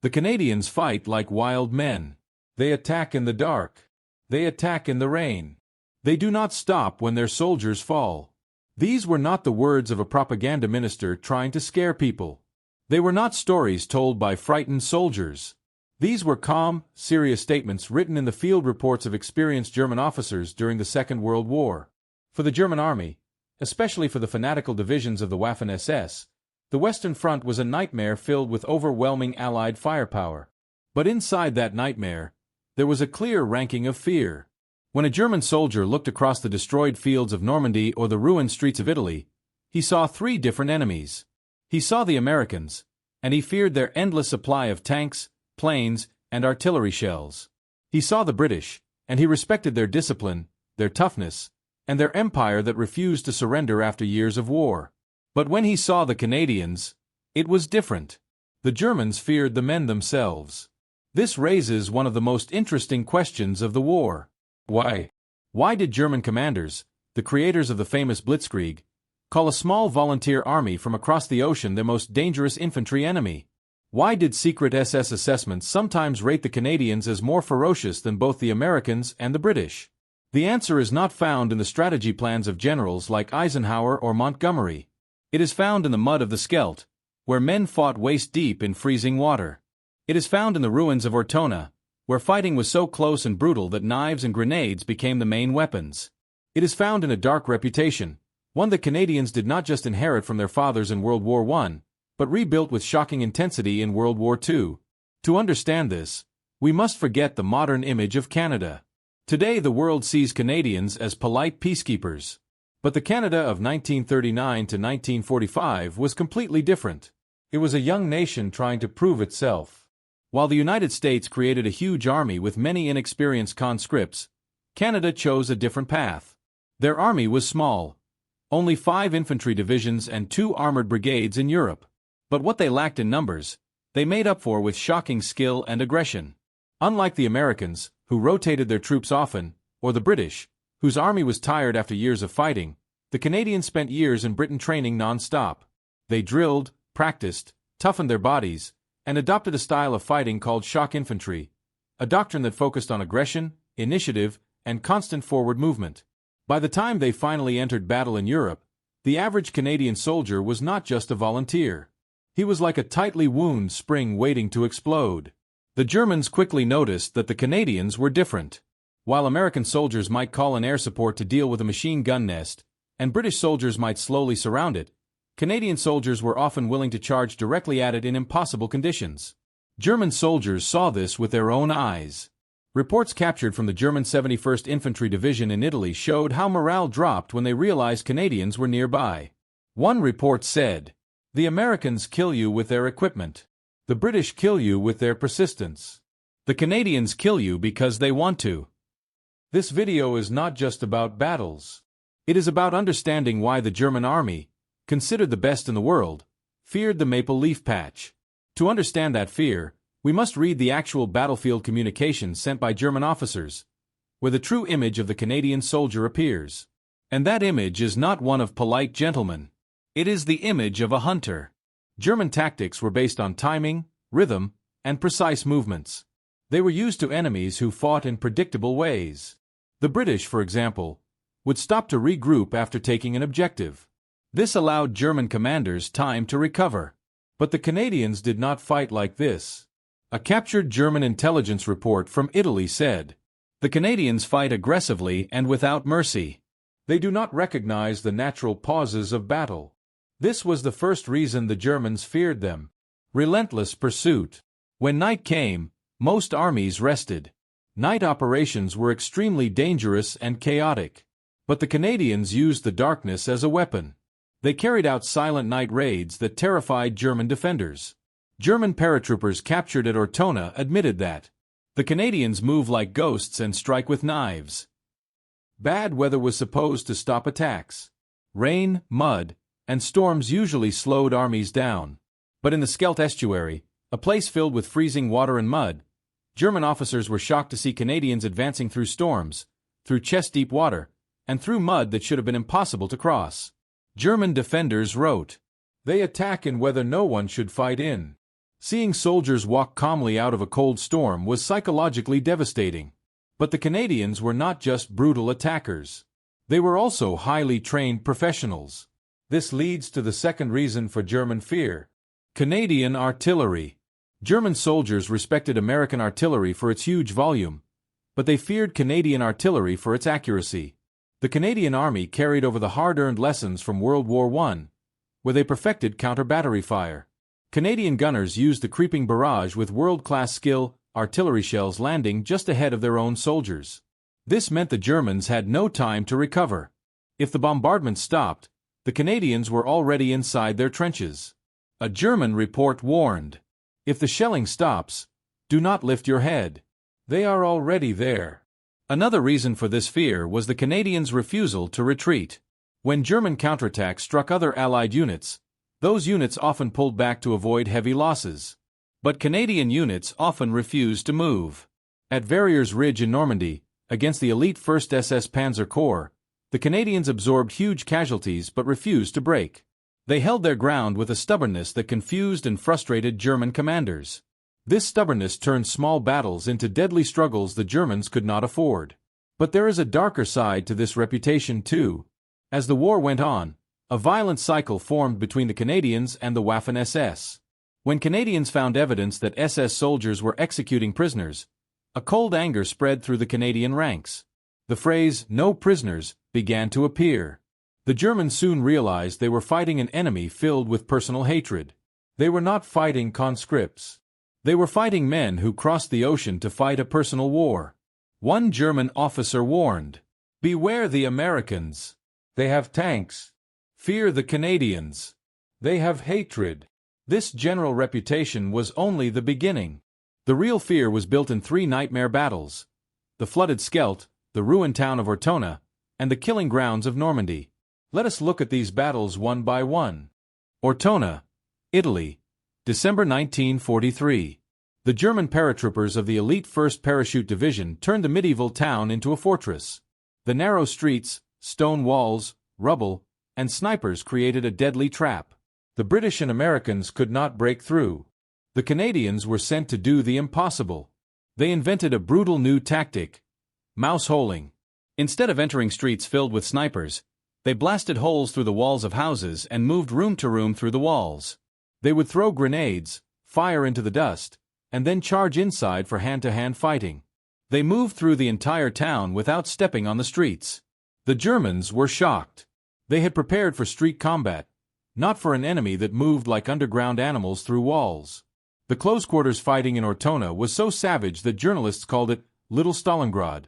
The Canadians fight like wild men. They attack in the dark. They attack in the rain. They do not stop when their soldiers fall. These were not the words of a propaganda minister trying to scare people. They were not stories told by frightened soldiers. These were calm, serious statements written in the field reports of experienced German officers during the Second World War. For the German Army, especially for the fanatical divisions of the Waffen SS, the Western Front was a nightmare filled with overwhelming Allied firepower. But inside that nightmare, there was a clear ranking of fear. When a German soldier looked across the destroyed fields of Normandy or the ruined streets of Italy, he saw three different enemies. He saw the Americans, and he feared their endless supply of tanks, planes, and artillery shells. He saw the British, and he respected their discipline, their toughness, and their empire that refused to surrender after years of war. But when he saw the Canadians, it was different. The Germans feared the men themselves. This raises one of the most interesting questions of the war. Why? Why did German commanders, the creators of the famous Blitzkrieg, call a small volunteer army from across the ocean their most dangerous infantry enemy? Why did secret SS assessments sometimes rate the Canadians as more ferocious than both the Americans and the British? The answer is not found in the strategy plans of generals like Eisenhower or Montgomery. It is found in the mud of the Scheldt, where men fought waist-deep in freezing water. It is found in the ruins of Ortona, where fighting was so close and brutal that knives and grenades became the main weapons. It is found in a dark reputation, one that Canadians did not just inherit from their fathers in World War I, but rebuilt with shocking intensity in World War II. To understand this, we must forget the modern image of Canada. Today the world sees Canadians as polite peacekeepers. But the Canada of 1939 to 1945 was completely different. It was a young nation trying to prove itself. While the United States created a huge army with many inexperienced conscripts, Canada chose a different path. Their army was small, only 5 infantry divisions and 2 armored brigades in Europe. But what they lacked in numbers, they made up for with shocking skill and aggression. Unlike the Americans, who rotated their troops often, or the British, whose army was tired after years of fighting, the Canadians spent years in Britain training non-stop. They drilled, practiced, toughened their bodies, and adopted a style of fighting called shock infantry, a doctrine that focused on aggression, initiative, and constant forward movement. By the time they finally entered battle in Europe, the average Canadian soldier was not just a volunteer. He was like a tightly wound spring waiting to explode. The Germans quickly noticed that the Canadians were different. While American soldiers might call in air support to deal with a machine gun nest, and British soldiers might slowly surround it, Canadian soldiers were often willing to charge directly at it in impossible conditions. German soldiers saw this with their own eyes. Reports captured from the German 71st Infantry Division in Italy showed how morale dropped when they realized Canadians were nearby. One report said, "The Americans kill you with their equipment. The British kill you with their persistence. The Canadians kill you because they want to." This video is not just about battles. It is about understanding why the German army, considered the best in the world, feared the maple leaf patch. To understand that fear, we must read the actual battlefield communications sent by German officers, where the true image of the Canadian soldier appears. And that image is not one of polite gentlemen. It is the image of a hunter. German tactics were based on timing, rhythm, and precise movements. They were used to enemies who fought in predictable ways. The British, for example, would stop to regroup after taking an objective. This allowed German commanders time to recover. But the Canadians did not fight like this. A captured German intelligence report from Italy said, "The Canadians fight aggressively and without mercy. They do not recognize the natural pauses of battle." This was the first reason the Germans feared them. Relentless pursuit. When night came, most armies rested. Night operations were extremely dangerous and chaotic. But the Canadians used the darkness as a weapon. They carried out silent night raids that terrified German defenders. German paratroopers captured at Ortona admitted that. The Canadians move like ghosts and strike with knives. Bad weather was supposed to stop attacks. Rain, mud, and storms usually slowed armies down. But in the Scheldt estuary, a place filled with freezing water and mud, German officers were shocked to see Canadians advancing through storms, through chest-deep water, and through mud that should have been impossible to cross. German defenders wrote, "They attack in weather no one should fight in." Seeing soldiers walk calmly out of a cold storm was psychologically devastating. But the Canadians were not just brutal attackers. They were also highly trained professionals. This leads to the second reason for German fear: Canadian artillery. German soldiers respected American artillery for its huge volume, but they feared Canadian artillery for its accuracy. The Canadian Army carried over the hard-earned lessons from World War I, where they perfected counter-battery fire. Canadian gunners used the creeping barrage with world-class skill, artillery shells landing just ahead of their own soldiers. This meant the Germans had no time to recover. If the bombardment stopped, the Canadians were already inside their trenches. A German report warned, "If the shelling stops, do not lift your head. They are already there." Another reason for this fear was the Canadians' refusal to retreat. When German counterattacks struck other Allied units, those units often pulled back to avoid heavy losses. But Canadian units often refused to move. At Verrières Ridge in Normandy, against the elite 1st SS Panzer Corps, the Canadians absorbed huge casualties but refused to break. They held their ground with a stubbornness that confused and frustrated German commanders. This stubbornness turned small battles into deadly struggles the Germans could not afford. But there is a darker side to this reputation too. As the war went on, a violent cycle formed between the Canadians and the Waffen SS. When Canadians found evidence that SS soldiers were executing prisoners, a cold anger spread through the Canadian ranks. The phrase, "no prisoners," began to appear. The Germans soon realized they were fighting an enemy filled with personal hatred. They were not fighting conscripts. They were fighting men who crossed the ocean to fight a personal war. One German officer warned, "Beware the Americans. They have tanks. Fear the Canadians. They have hatred." This general reputation was only the beginning. The real fear was built in 3 nightmare battles: the flooded Scheldt, the ruined town of Ortona, and the killing grounds of Normandy. Let us look at these battles one by one. Ortona, Italy, December 1943. The German paratroopers of the elite 1st Parachute Division turned the medieval town into a fortress. The narrow streets, stone walls, rubble, and snipers created a deadly trap. The British and Americans could not break through. The Canadians were sent to do the impossible. They invented a brutal new tactic: mouse-holing. Instead of entering streets filled with snipers, they blasted holes through the walls of houses and moved room to room through the walls. They would throw grenades, fire into the dust, and then charge inside for hand-to-hand fighting. They moved through the entire town without stepping on the streets. The Germans were shocked. They had prepared for street combat, not for an enemy that moved like underground animals through walls. The close-quarters fighting in Ortona was so savage that journalists called it Little Stalingrad.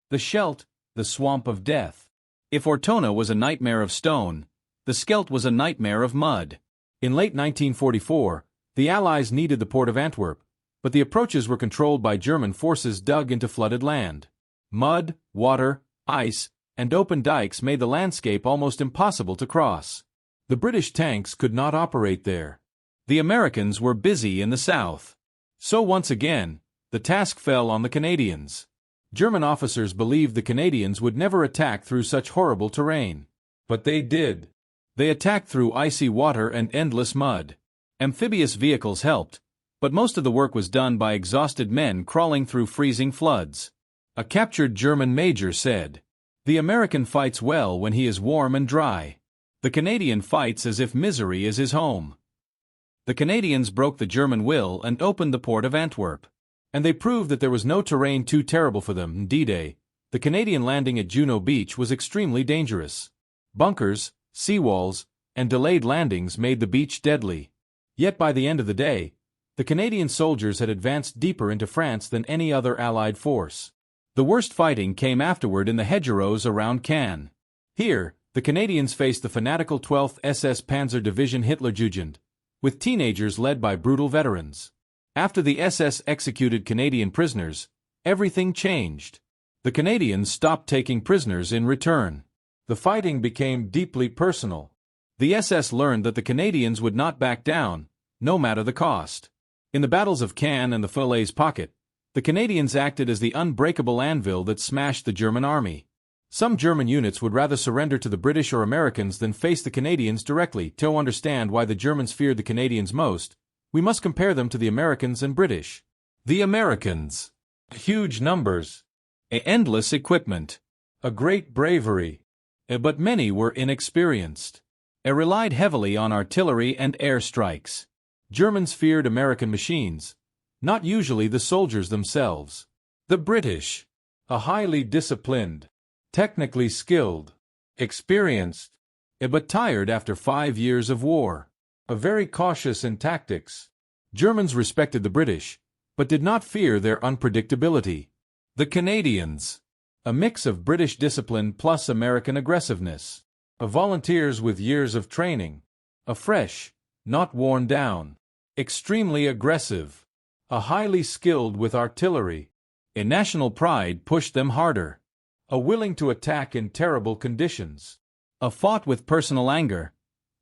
The Scheldt, the swamp of death. If Ortona was a nightmare of stone, the Scheldt was a nightmare of mud. In late 1944, the Allies needed the port of Antwerp, but the approaches were controlled by German forces dug into flooded land. Mud, water, ice, and open dikes made the landscape almost impossible to cross. The British tanks could not operate there. The Americans were busy in the south. So once again, the task fell on the Canadians. German officers believed the Canadians would never attack through such horrible terrain. But they did. They attacked through icy water and endless mud. Amphibious vehicles helped, but most of the work was done by exhausted men crawling through freezing floods. A captured German major said, "The American fights well when he is warm and dry. The Canadian fights as if misery is his home." The Canadians broke the German will and opened the port of Antwerp. And they proved that there was no terrain too terrible for them. D-Day, the Canadian landing at Juno Beach was extremely dangerous. Bunkers, seawalls, and delayed landings made the beach deadly. Yet by the end of the day, the Canadian soldiers had advanced deeper into France than any other Allied force. The worst fighting came afterward in the hedgerows around Cannes. Here, the Canadians faced the fanatical 12th SS Panzer Hitlerjugend, with teenagers led by brutal veterans. After the SS executed Canadian prisoners, everything changed. The Canadians stopped taking prisoners in return. The fighting became deeply personal. The SS learned that the Canadians would not back down, no matter the cost. In the battles of Cannes and the Falaise Pocket, the Canadians acted as the unbreakable anvil that smashed the German army. Some German units would rather surrender to the British or Americans than face the Canadians directly. To understand why the Germans feared the Canadians most, we must compare them to the Americans and British. The Americans. Huge numbers. Endless equipment. A great bravery. But many were inexperienced. Relied heavily on artillery and air strikes. Germans feared American machines, not usually the soldiers themselves. The British. A highly disciplined, technically skilled, experienced, but tired after 5 years of war. Very cautious in tactics. Germans respected the British, but did not fear their unpredictability. The Canadians. A mix of British discipline plus American aggressiveness. Volunteers with years of training. Fresh, not worn down. Extremely aggressive. Highly skilled with artillery. National pride pushed them harder. Willing to attack in terrible conditions. Fought with personal anger,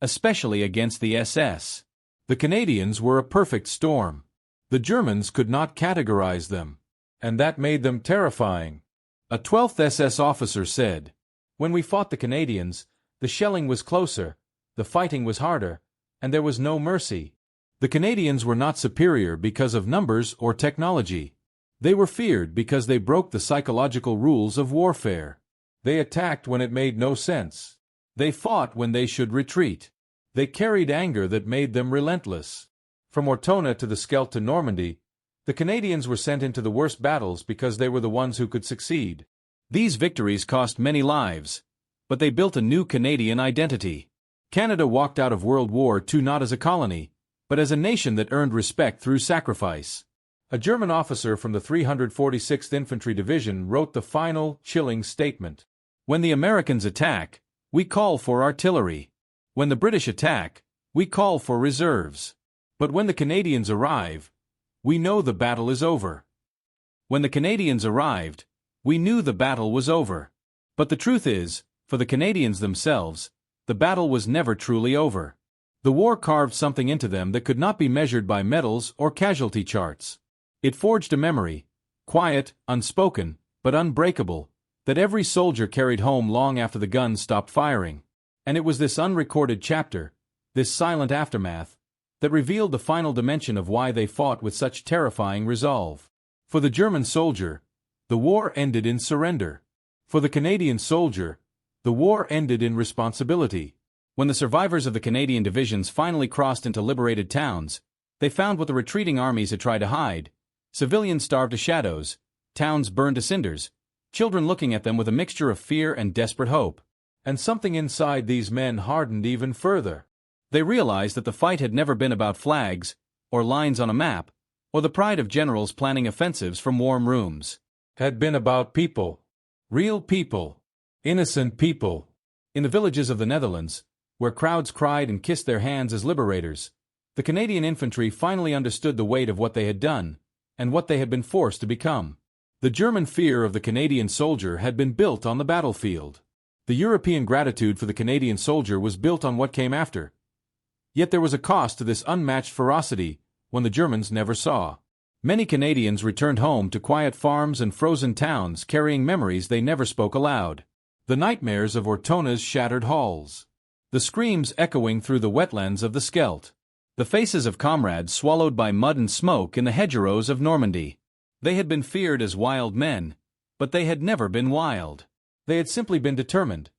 especially against the SS. The Canadians were a perfect storm. The Germans could not categorize them, and that made them terrifying. A 12th SS officer said, "When we fought the Canadians, the shelling was closer, the fighting was harder, and there was no mercy." The Canadians were not superior because of numbers or technology. They were feared because they broke the psychological rules of warfare. They attacked when it made no sense. They fought when they should retreat. They carried anger that made them relentless. From Ortona to the Scheldt to Normandy, the Canadians were sent into the worst battles because they were the ones who could succeed. These victories cost many lives, but they built a new Canadian identity. Canada walked out of World War II not as a colony, but as a nation that earned respect through sacrifice. A German officer from the 346th Infantry Division wrote the final, chilling statement. "When the Americans attack, we call for artillery. When the British attack, we call for reserves. But when the Canadians arrive, we know the battle is over." When the Canadians arrived, we knew the battle was over. But the truth is, for the Canadians themselves, the battle was never truly over. The war carved something into them that could not be measured by medals or casualty charts. It forged a memory, quiet, unspoken, but unbreakable, that every soldier carried home long after the guns stopped firing. And it was this unrecorded chapter, this silent aftermath, that revealed the final dimension of why they fought with such terrifying resolve. For the German soldier, the war ended in surrender. For the Canadian soldier, the war ended in responsibility. When the survivors of the Canadian divisions finally crossed into liberated towns, they found what the retreating armies had tried to hide. Civilians starved to shadows, towns burned to cinders, children looking at them with a mixture of fear and desperate hope. And something inside these men hardened even further. They realized that the fight had never been about flags, or lines on a map, or the pride of generals planning offensives from warm rooms. It had been about people. Real people. Innocent people. In the villages of the Netherlands, where crowds cried and kissed their hands as liberators, the Canadian infantry finally understood the weight of what they had done, and what they had been forced to become. The German fear of the Canadian soldier had been built on the battlefield. The European gratitude for the Canadian soldier was built on what came after. Yet there was a cost to this unmatched ferocity, one the Germans never saw. Many Canadians returned home to quiet farms and frozen towns carrying memories they never spoke aloud. The nightmares of Ortona's shattered halls. The screams echoing through the wetlands of the Scheldt. The faces of comrades swallowed by mud and smoke in the hedgerows of Normandy. They had been feared as wild men, but they had never been wild. They had simply been determined,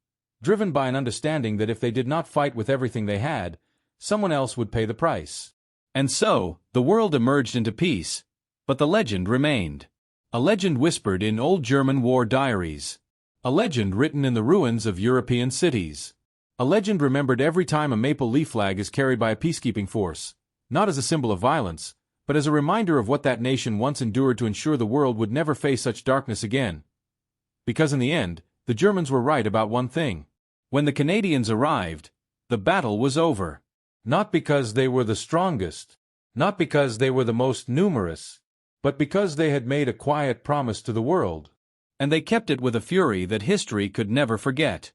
driven by an understanding that if they did not fight with everything they had, someone else would pay the price. And so, the world emerged into peace, but the legend remained. A legend whispered in old German war diaries. A legend written in the ruins of European cities. A legend remembered every time a maple leaf flag is carried by a peacekeeping force, not as a symbol of violence, but as a reminder of what that nation once endured to ensure the world would never face such darkness again. Because in the end, the Germans were right about one thing. When the Canadians arrived, the battle was over. Not because they were the strongest, not because they were the most numerous, but because they had made a quiet promise to the world. And they kept it with a fury that history could never forget.